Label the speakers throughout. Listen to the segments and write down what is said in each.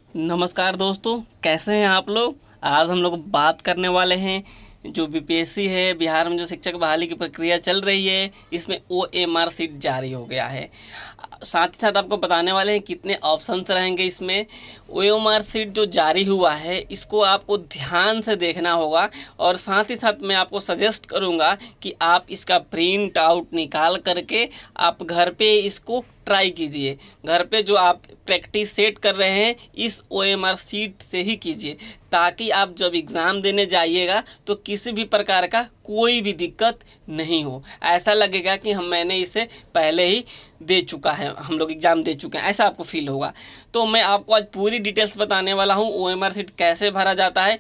Speaker 1: नमस्कार दोस्तों, कैसे हैं आप लोग। आज हम लोग बात करने वाले हैं जो बीपीएससी है, बिहार में जो शिक्षक बहाली की प्रक्रिया चल रही है, इसमें ओएमआर सीट जारी हो गया है। साथ ही साथ आपको बताने वाले हैं कितने ऑप्शंस रहेंगे इसमें। ओएमआर सीट जो जारी हुआ है इसको आपको ध्यान से देखना होगा, और साथ ही साथ मैं आपको सजेस्ट करूंगा कि आप इसका प्रिंट आउट निकाल करके आप घर पे इसको ट्राई कीजिए। घर पे जो आप प्रैक्टिस सेट कर रहे हैं इस ओएमआर सीट से ही कीजिए, ताकि आप जब एग्ज़ाम देने जाइएगा तो किसी भी प्रकार का कोई भी दिक्कत नहीं हो। ऐसा लगेगा कि मैंने इसे पहले ही दे चुका है, हम लोग एग्ज़ाम दे चुके हैं, ऐसा आपको फील होगा। तो मैं आपको आज पूरी डिटेल्स बताने वाला हूँ ओएमआर सीट कैसे भरा जाता है।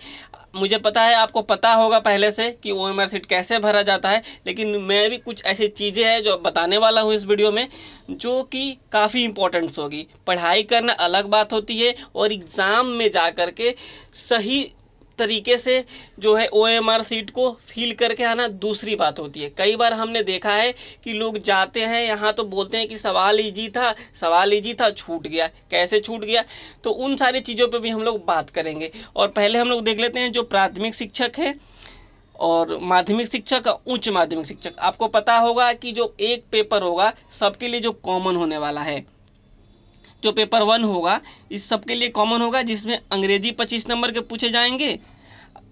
Speaker 1: मुझे पता है आपको पता होगा पहले से कि ओएमआर सीट कैसे भरा जाता है, लेकिन मैं भी कुछ ऐसी चीज़ें हैं जो बताने वाला हूँ इस वीडियो में, जो कि काफ़ी इंपॉर्टेंट्स होगी। पढ़ाई करना अलग बात होती है और एग्ज़ाम में जा कर के सही तरीके से जो है ओएमआर सीट को फिल करके आना दूसरी बात होती है। कई बार हमने देखा है कि लोग जाते हैं यहाँ तो बोलते हैं कि सवाल इजी था छूट गया। कैसे छूट गया, तो उन सारी चीज़ों पे भी हम लोग बात करेंगे। और पहले हम लोग देख लेते हैं जो प्राथमिक शिक्षक है और माध्यमिक शिक्षक और उच्च माध्यमिक शिक्षक। आपको पता होगा कि जो एक पेपर होगा सबके लिए जो कॉमन होने वाला है, जो पेपर 1 होगा इस सबके लिए कॉमन होगा, जिसमें अंग्रेजी 25 नंबर के पूछे जाएंगे,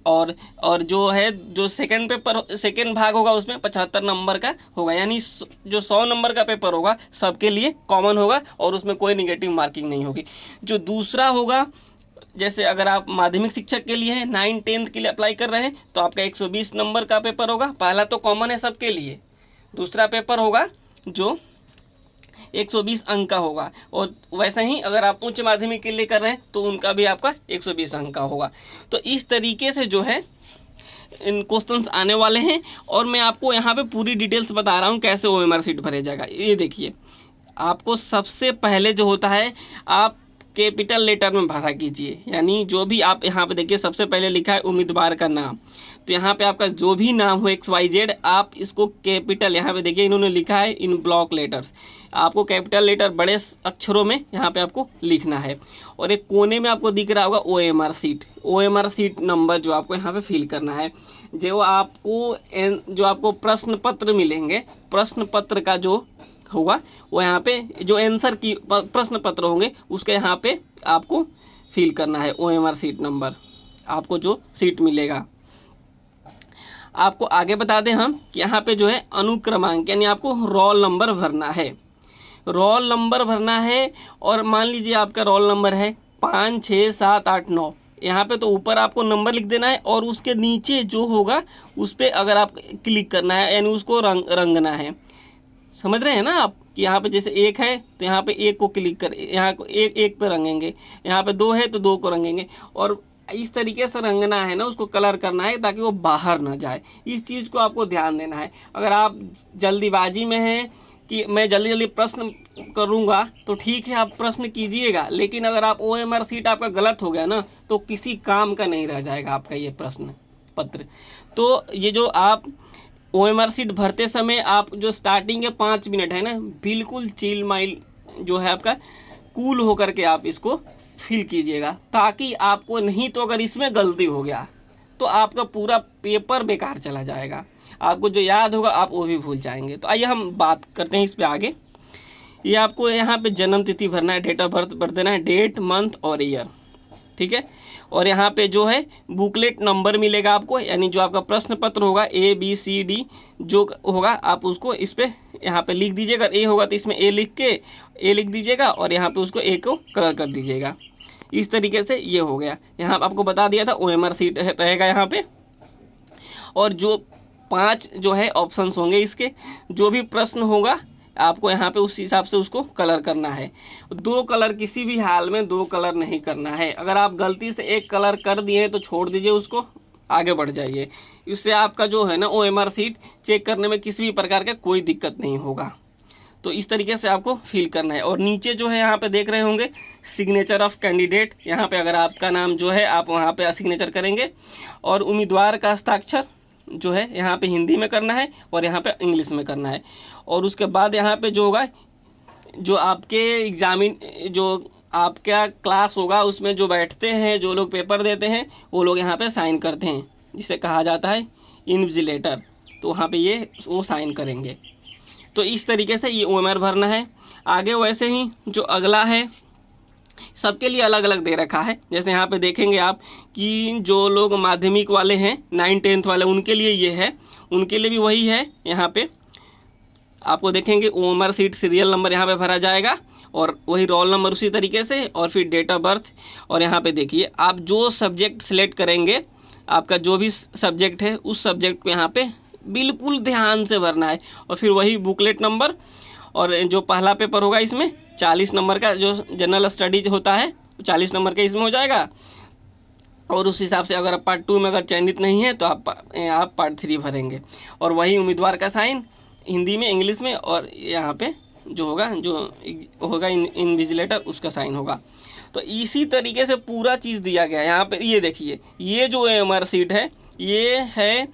Speaker 1: और जो है जो सेकेंड भाग होगा उसमें 75 नंबर का होगा। यानी जो 100 नंबर का पेपर होगा सबके लिए कॉमन होगा और उसमें कोई निगेटिव मार्किंग नहीं होगी। जो दूसरा होगा, जैसे अगर आप माध्यमिक शिक्षक के लिए हैं, 9-10 के लिए अप्लाई कर रहे हैं, तो आपका 120 नंबर का पेपर होगा। पहला तो कॉमन है सबके लिए। दूसरा पेपर होगा जो 120 अंक का होगा, और वैसे ही अगर आप उच्च माध्यमिक के लिए कर रहे हैं तो उनका भी आपका 120 अंक का होगा। तो इस तरीके से जो है इन क्वेश्चंस आने वाले हैं, और मैं आपको यहाँ पे पूरी डिटेल्स बता रहा हूँ कैसे ओएमआर सीट भरे जाएगा। ये देखिए, आपको सबसे पहले जो होता है आप कैपिटल लेटर में भरा कीजिए। यानी जो भी आप यहाँ पे देखिए सबसे पहले लिखा है उम्मीदवार का नाम, तो यहाँ पे आपका जो भी नाम हो XYZ आप इसको कैपिटल, यहाँ पे देखिए इन्होंने लिखा है इन ब्लॉक लेटर्स, आपको कैपिटल लेटर बड़े अक्षरों में यहाँ पे आपको लिखना है। और एक कोने में आपको दिख रहा होगा ओएमआर सीट नंबर जो आपको यहाँ पे फिल करना है। जो आपको प्रश्न पत्र मिलेंगे, प्रश्न पत्र का जो होगा वो यहाँ पे जो आंसर की प्रश्न पत्र होंगे उसके यहाँ पे आपको फिल करना है ओएमआर सीट नंबर, आपको जो सीट मिलेगा। आपको आगे बता दें हम कि यहाँ पे जो है अनुक्रमांक, यानी आपको रोल नंबर भरना है। रोल नंबर भरना है, और मान लीजिए आपका रोल नंबर है 5, 6, 7, 8, 9। यहाँ पे तो ऊपर आपको नंबर लिख देना है, और उसके नीचे जो होगा उस पर अगर आप क्लिक करना है, यानी उसको रंगना है। समझ रहे हैं ना आप कि यहाँ पे जैसे 1 है तो यहाँ पे 1 को क्लिक कर, यहाँ को एक पे रंगेंगे, यहाँ पे 2 है तो 2 को रंगेंगे, और इस तरीके से रंगना है ना, उसको कलर करना है ताकि वो बाहर ना जाए। इस चीज़ को आपको ध्यान देना है। अगर आप जल्दीबाजी में हैं कि मैं जल्दी जल्दी प्रश्न करूँगा तो ठीक है, आप प्रश्न कीजिएगा, लेकिन अगर आप ओएमआर सीट आपका गलत हो गया ना तो किसी काम का नहीं रह जाएगा आपका ये प्रश्न पत्र। तो ये जो आप ओएमआर सीट भरते समय आप जो स्टार्टिंग के 5 मिनट है ना, बिल्कुल चिल माइल जो है आपका कूल होकर के आप इसको फिल कीजिएगा, ताकि आपको, नहीं तो अगर इसमें गलती हो गया तो आपका पूरा पेपर बेकार चला जाएगा। आपको जो याद होगा आप वो भी भूल जाएंगे। तो आइए हम बात करते हैं इस पर आगे। ये आपको यहाँ पे जन्म तिथि भरना है, डेट ऑफ बर्थ भर देना है, डेट, मंथ और ईयर, ठीक है। और यहाँ पे जो है बुकलेट नंबर मिलेगा आपको, यानी जो आपका प्रश्न पत्र होगा ABCD जो होगा आप उसको इस पे यहाँ पे लिख दीजिएगा। ए होगा तो इसमें ए लिख दीजिएगा, और यहाँ पे उसको ए को कलर कर दीजिएगा। इस तरीके से ये हो गया। यहाँ आपको बता दिया था ओएमआर सीट रहेगा यहाँ पे। और जो 5 जो है ऑप्शंस होंगे इसके, जो भी प्रश्न होगा आपको यहाँ पे उस हिसाब से उसको कलर करना है। 2 कलर, किसी भी हाल में 2 कलर नहीं करना है। अगर आप गलती से 1 कलर कर दिए तो छोड़ दीजिए उसको, आगे बढ़ जाइए। इससे आपका जो है ना ओएमआर सीट चेक करने में किसी भी प्रकार का कोई दिक्कत नहीं होगा। तो इस तरीके से आपको फिल करना है। और नीचे जो है यहाँ पे देख रहे होंगे सिग्नेचर ऑफ कैंडिडेट, यहाँ पे अगर आपका नाम जो है आप वहाँ पे सिग्नेचर करेंगे, और उम्मीदवार का हस्ताक्षर जो है यहाँ पे हिंदी में करना है और यहाँ पे इंग्लिश में करना है। और उसके बाद यहाँ पे जो होगा, जो आपके जो आपका क्लास होगा उसमें जो बैठते हैं, जो लोग पेपर देते हैं, वो लोग यहाँ पे साइन करते हैं, जिसे कहा जाता है इन्विजिलेटर। तो वहाँ पे ये वो साइन करेंगे। तो इस तरीके से ये OMR भरना है। आगे वैसे ही जो अगला है सबके लिए अलग अलग दे रखा है। जैसे यहाँ पे देखेंगे आप कि जो लोग माध्यमिक वाले हैं 9th-10th वाले, उनके लिए ये है, उनके लिए भी वही है। यहाँ पे आपको देखेंगे OMR सीट सीरियल नंबर यहाँ पे भरा जाएगा और वही रोल नंबर उसी तरीके से, और फिर डेट ऑफ बर्थ। और यहाँ पे देखिए आप जो सब्जेक्ट सिलेक्ट करेंगे, आपका जो भी सब्जेक्ट है उस सब्जेक्ट को यहाँ पे बिल्कुल ध्यान से भरना है। और फिर वही बुकलेट नंबर, और जो पहला पेपर होगा इसमें 40 नंबर का जो जनरल स्टडीज होता है 40 नंबर का इसमें हो जाएगा। और उस हिसाब से अगर आप पार्ट 2 में अगर चयनित नहीं है तो आप पार्ट 3 भरेंगे। और वही उम्मीदवार का साइन हिंदी में, इंग्लिश में, और यहाँ पे जो होगा इन्विजिलेटर उसका साइन होगा। तो इसी तरीके से पूरा चीज़ दिया गया है। यहाँ पे ये देखिए, ये जो OMR सीट है ये है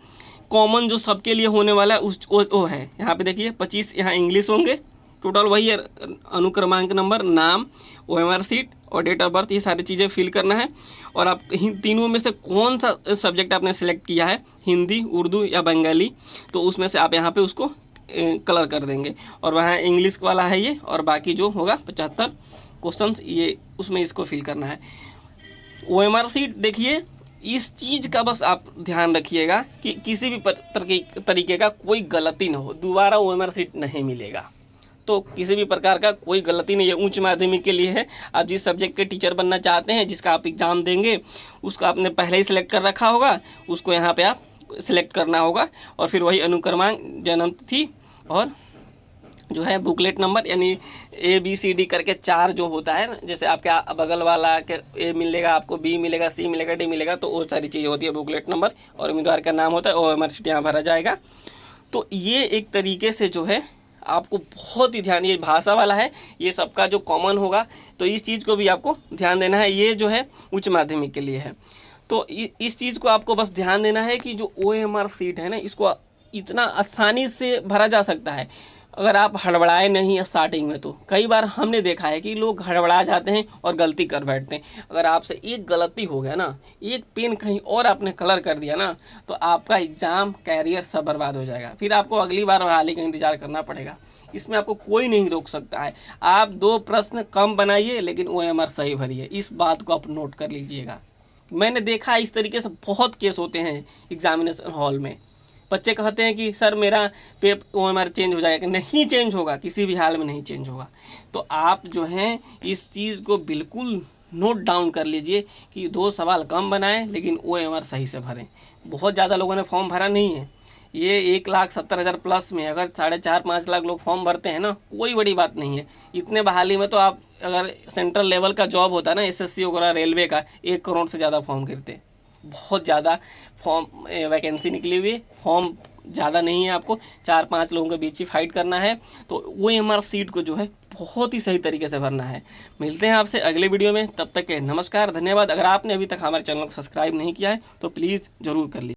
Speaker 1: कॉमन, जो सबके लिए होने वाला है वो है। यहाँ पे देखिए 25 यहाँ इंग्लिश होंगे, टोटल वही है, अनुक्रमांक नंबर, नाम, OMR सीट और डेट ऑफ बर्थ, ये सारी चीज़ें फिल करना है। और आप तीनों में से कौन सा सब्जेक्ट आपने सेलेक्ट किया है, हिंदी, उर्दू या बंगाली, तो उसमें से आप यहाँ पे उसको कलर कर देंगे। और वहाँ इंग्लिश वाला है ये, और बाकी जो होगा 75 क्वेश्चंस ये उसमें इसको फिल करना है। OMR सीट देखिए, इस चीज़ का बस आप ध्यान रखिएगा कि किसी भी तरीके का कोई गलती ना हो, दोबारा OMR सीट नहीं मिलेगा। तो किसी भी प्रकार का कोई गलती नहीं है। उच्च माध्यमिक के लिए है, आप जिस सब्जेक्ट के टीचर बनना चाहते हैं, जिसका आप एग्ज़ाम देंगे, उसका आपने पहले ही सिलेक्ट कर रखा होगा, उसको यहाँ पे आप सिलेक्ट करना होगा। और फिर वही अनुक्रमांक, जन्म तिथि और जो है बुकलेट नंबर, यानी ABCD करके 4 जो होता है, जैसे आपके बगल वाला के A मिलेगा, आपको B मिलेगा, C मिलेगा, D मिलेगा, तो वो सारी चीज़ें होती है बुकलेट नंबर। और उम्मीदवार का नाम होता है, OMR सीट यहाँ भरा जाएगा। तो ये एक तरीके से जो है आपको बहुत ही ध्यान, ये भाषा वाला है, ये सबका जो कॉमन होगा, तो इस चीज़ को भी आपको ध्यान देना है। ये जो है उच्च माध्यमिक के लिए है। तो इस चीज़ को आपको बस ध्यान देना है कि जो OMR सीट है ना, इसको इतना आसानी से भरा जा सकता है अगर आप हड़बड़ाए नहीं स्टार्टिंग में। तो कई बार हमने देखा है कि लोग हड़बड़ा जाते हैं और गलती कर बैठते हैं। अगर आपसे एक गलती हो गया ना, एक पेन कहीं और आपने कलर कर दिया ना, तो आपका एग्ज़ाम, कैरियर सब बर्बाद हो जाएगा। फिर आपको अगली बार बहाली का इंतज़ार करना पड़ेगा। इसमें आपको कोई नहीं रोक सकता है। आप 2 प्रश्न कम बनाइए लेकिन OMR सही भरिए, इस बात को आप नोट कर लीजिएगा। मैंने देखा इस तरीके से बहुत केस होते हैं एग्जामिनेशन हॉल में। बच्चे कहते हैं कि सर मेरा OMR चेंज हो जाएगा। नहीं चेंज होगा, किसी भी हाल में नहीं चेंज होगा। तो आप जो हैं इस चीज़ को बिल्कुल नोट डाउन कर लीजिए कि 2 सवाल कम बनाएं लेकिन OMR सही से भरें। बहुत ज़्यादा लोगों ने फॉर्म भरा नहीं है। ये 1,70,000 प्लस में अगर 4.5-5 लाख लोग फॉर्म भरते हैं ना, कोई बड़ी बात नहीं है। इतने बहाली में तो आप अगर सेंट्रल लेवल का जॉब होता है ना, SSC वगैरह रेलवे का, 1 करोड़ से ज़्यादा फॉर्म गिरते। बहुत ज़्यादा फॉर्म वैकेंसी निकली हुई, फॉर्म ज़्यादा नहीं है, आपको 4-5 लोगों के बीच ही फाइट करना है। तो OMR सीट को जो है बहुत ही सही तरीके से भरना है। मिलते हैं आपसे अगले वीडियो में, तब तक के नमस्कार, धन्यवाद। अगर आपने अभी तक हमारे चैनल को सब्सक्राइब नहीं किया है तो प्लीज़ ज़रूर कर लीजिए।